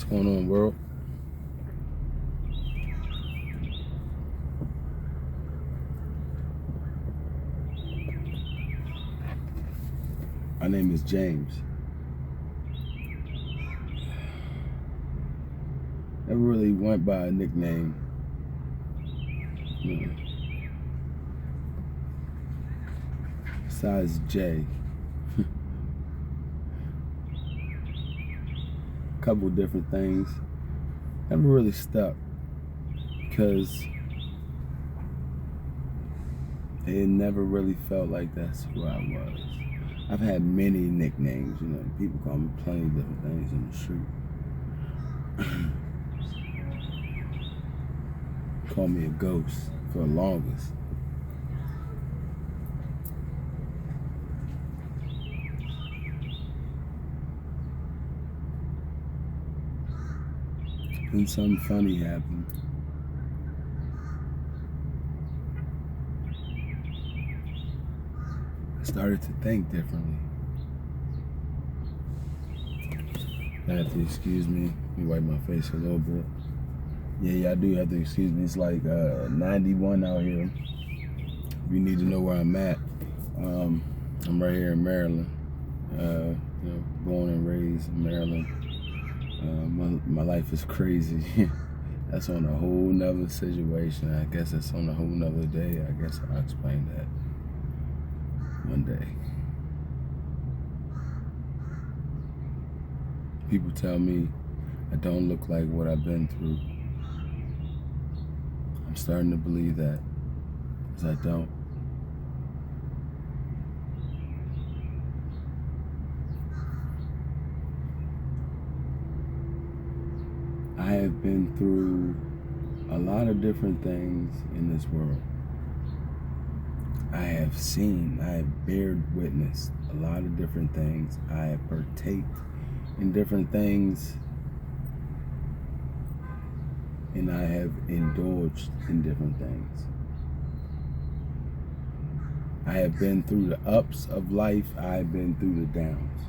going on, world? My name is James. Never really went by a nickname. Besides J. A couple different things. Never really stuck because it never really felt like that's who I was. I've had many nicknames, people call me plenty of different things in the street. Call me a ghost for the longest. Then something funny happened. I started to think differently. I have to excuse me. Let me wipe my face a little bit. Yeah, I do have to excuse me. It's like 91 out here. If you need to know where I'm at, I'm right here in Maryland. Born and raised in Maryland. My life is crazy. That's on a whole nother situation. I guess it's on a whole nother day. I guess I'll explain that one day. People tell me I don't look like what I've been through. I'm starting to believe that, because I don't. I have been through a lot of different things in this world. I have bared witness a lot of different things. I have partaked in different things, and I have indulged in different things. I have been through the ups of life. I have been through the downs.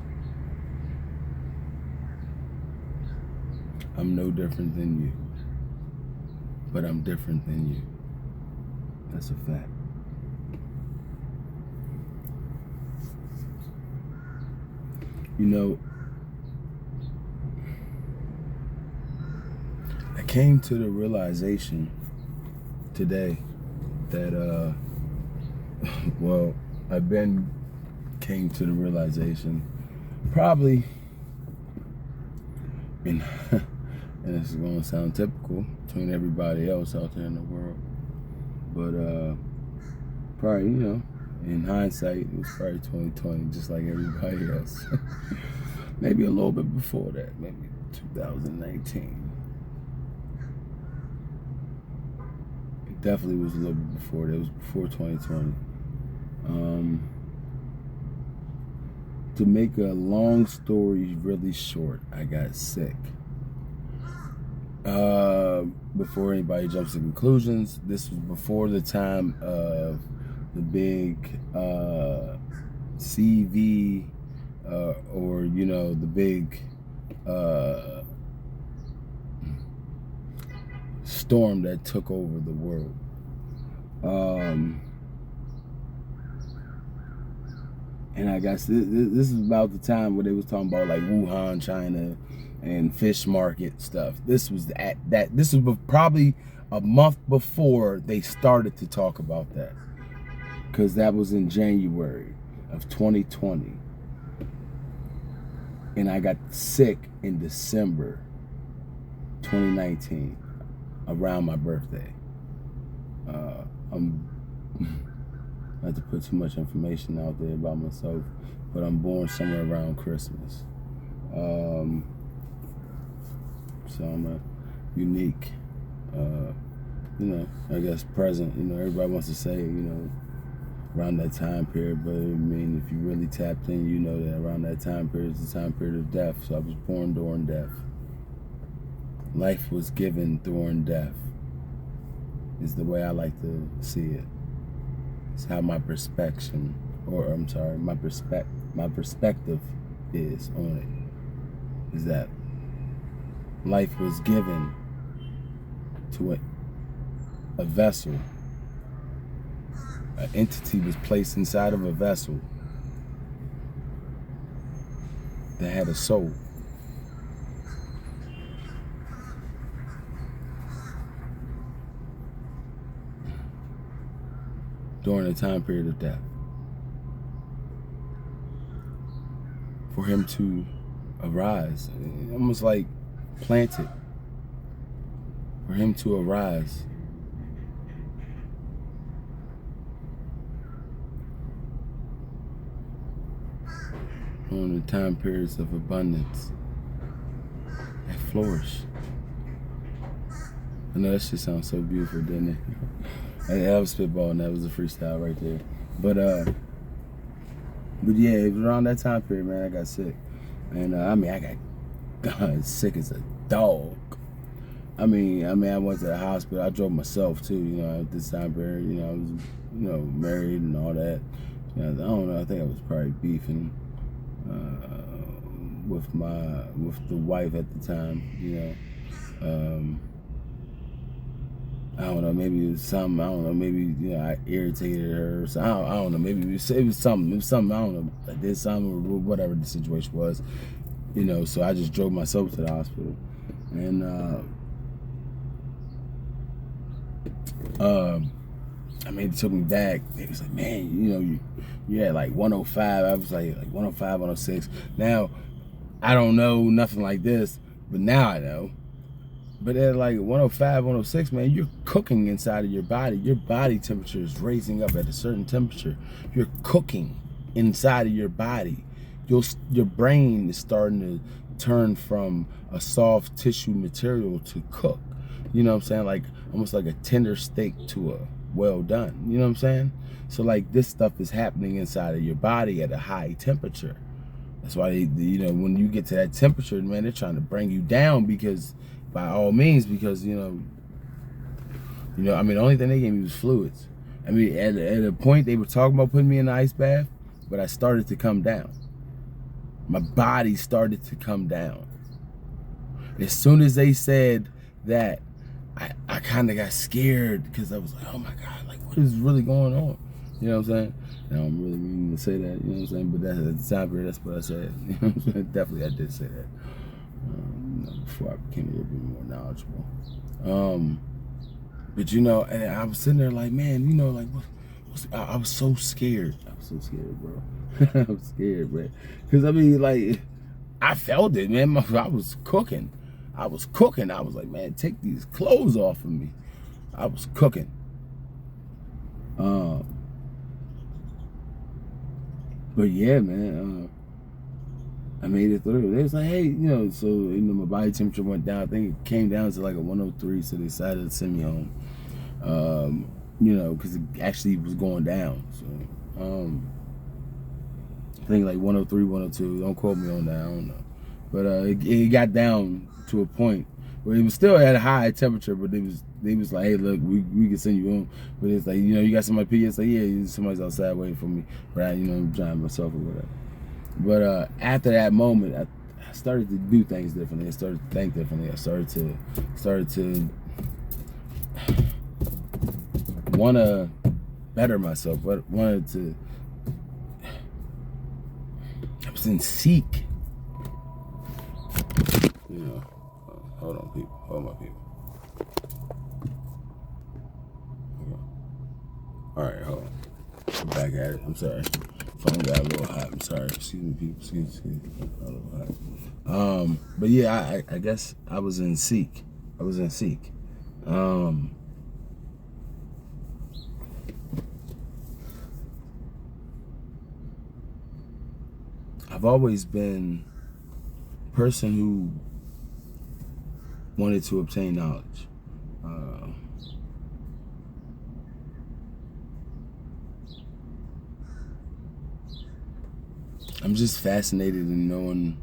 I'm no different than you, but I'm different than you. That's a fact. I came to the realization today that, came to the realization probably, and this is going to sound typical between everybody else out there in the world, but probably, in hindsight, it was probably 2020, just like everybody else. Maybe a little bit before that, maybe 2019. It definitely was a little bit before that. It was before 2020. To make a long story really short, I got sick. Before anybody jumps to conclusions, this was before the time of the big CV or the big storm that took over the world. And I guess this is about the time where they was talking about like Wuhan, China, and fish market stuff. This was this was probably a month before they started to talk about that, because that was in January of 2020, and I got sick in December 2019 around my birthday. I'm not to put too much information out there about myself, but I'm born somewhere around Christmas. So I'm a unique, I guess present. Everybody wants to say, around that time period, but I mean, if you really tapped in, you know that around that time period is the time period of death. So I was born during death. Life was given during death, is the way I like to see it. It's how my perspective is on it. Is that life was given to a vessel. An entity was placed inside of a vessel that had a soul. During the time period of death. For him to arise, almost like planted. For him to arise. During the time periods of abundance that flourish. I know that shit sounds so beautiful, didn't it? I was spitballing, that was a freestyle right there. But yeah, it was around that time period, man, I got sick. And I got sick as a dog. I went to the hospital. I drove myself too, you know, at this time period. You know, I was, you know, married and all that. You know, I don't know, I think I was probably beefing with the wife at the time, you know. I don't know, maybe it was something, I don't know, maybe, you know, I irritated her or something. I don't know, maybe it was something, I don't know, I did something or whatever the situation was, you know, so I just drove myself to the hospital. And they took me back. They was like, man, you know, you had like 105. I was like 105, 106. Now, I don't know nothing like this, but now I know. But at like 105, 106, man, you're cooking inside of your body. Your body temperature is raising up at a certain temperature. You're cooking inside of your body. Your brain is starting to turn from a soft tissue material to cook. You know what I'm saying? Like almost like a tender steak to a well done. You know what I'm saying? So like this stuff is happening inside of your body at a high temperature. That's why you know, when you get to that temperature, man, they're trying to bring you down because, by all means, because the only thing they gave me was fluids. I mean, at a point they were talking about putting me in an ice bath, but I started to come down. My body started to come down. As soon as they said that, I kind of got scared because I was like, oh my God, like what is really going on? You know what I'm saying? I don't really mean to say that, you know what I'm saying? But that's at the time period, that's what I said. You know what I'm saying? Definitely I did say that. Before I became a little bit more knowledgeable. But you know, and I was sitting there like, man, you know, like I was so scared. I was so scared, bro. I was scared, man. Because I mean, like, I felt it, man. I was cooking. I was like, man, take these clothes off of me. I was cooking. But yeah, man, I made it through. They was like, hey, you know, so you know, my body temperature went down. I think it came down to like a 103, so they decided to send me home. You know, because it actually was going down. So I think like 103, 102. Don't quote me on that. I don't know. But it got down to a point where it was still at a high temperature, but they was like, hey, look, we can send you home. But it's like, you know, you got somebody pee. It's like, yeah, somebody's outside waiting for me. But I, you know, I'm driving myself or whatever. But after that moment, I started to do things differently. I started to think differently. I started to want to better myself. Wanted to. I was in seek. You know, hold on, people. Hold my people. All right, hold on. I'm back at it. I'm sorry. Phone got a little hot. I'm sorry. Excuse me, people. Excuse me. A little hot. But yeah, I guess I was in seek. I was in seek. I've always been a person who wanted to obtain knowledge. I'm just fascinated in knowing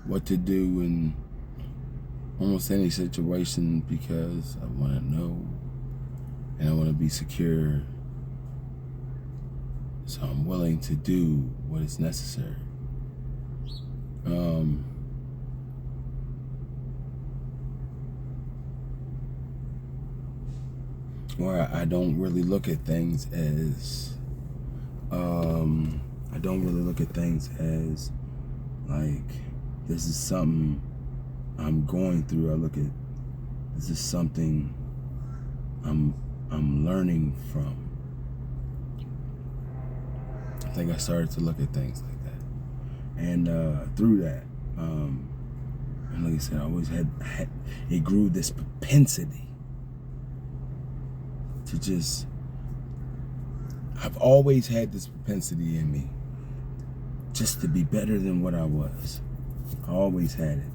what to do in almost any situation because I want to know and I want to be secure. So I'm willing to do what is necessary. where I don't really look at things as like this is something I'm going through. I look at this is something I'm learning from. I think I started to look at things like that, and through that, and like I said, I always had it grew this propensity to just. I've always had this propensity in me just to be better than what I was. I always had it.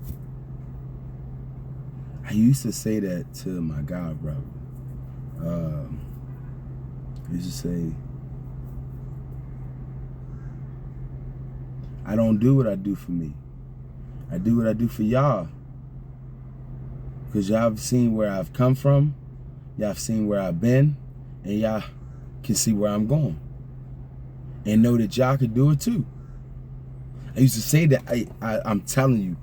I used to say that to my god brother. I used to say, I don't do what I do for me. I do what I do for y'all. Because y'all have seen where I've come from. Y'all have seen where I've been. And y'all can see where I'm going. And know that y'all can do it too. I used to say that, I'm telling you,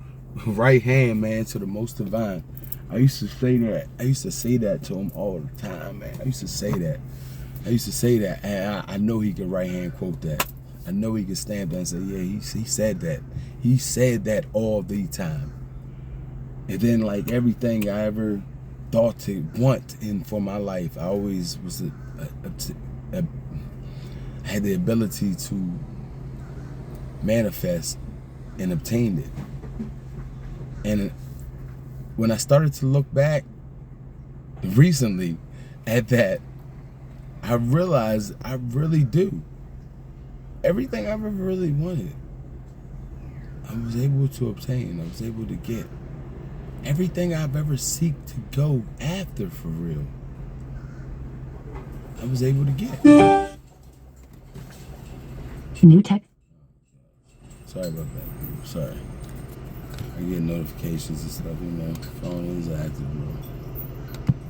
right hand, man, to the most divine. I used to say that. I used to say that to him all the time, man. I used to say that. And I know he can right hand quote that. I know he can stand there and say, yeah, he said that. He said that all the time. And then, like, everything I ever thought to want in for my life, I always was had the ability to manifest and obtain it. And when I started to look back recently at that, I realized I really do. Everything I've ever really wanted, I was able to obtain. I was able to get. Everything I've ever seek to go after for real, I was able to get. New text. Sorry about that. Sorry. I get notifications and stuff, you know. Phone is active, bro.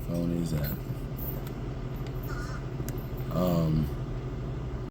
Phone is active.